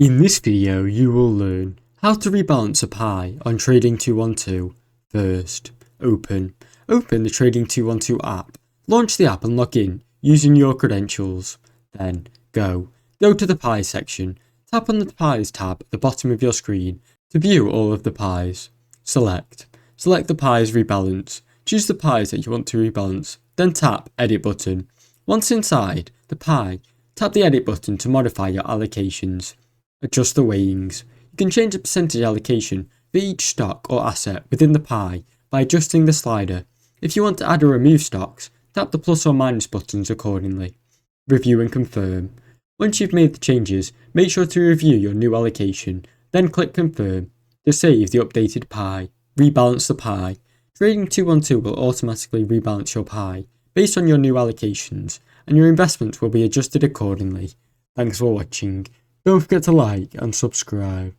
In this video, you will learn how to rebalance a pie on Trading 212. First, open the Trading 212 app. Launch the app and log in using your credentials. Then, go to the pie section. Tap on the pies tab at the bottom of your screen to view all of the pies. Select the pies rebalance. Choose the pies that you want to rebalance. Then tap edit button. Once inside the pie, tap the edit button to modify your allocations. Adjust the weightings. You can change the percentage allocation for each stock or asset within the pie by adjusting the slider. If you want to add or remove stocks, tap the plus or minus buttons accordingly. Review and confirm. Once you've made the changes, make sure to review your new allocation, then click confirm to save the updated pie. Rebalance the pie. Trading 212 will automatically rebalance your pie based on your new allocations, and your investments will be adjusted accordingly. Thanks for watching. Don't forget to like and subscribe.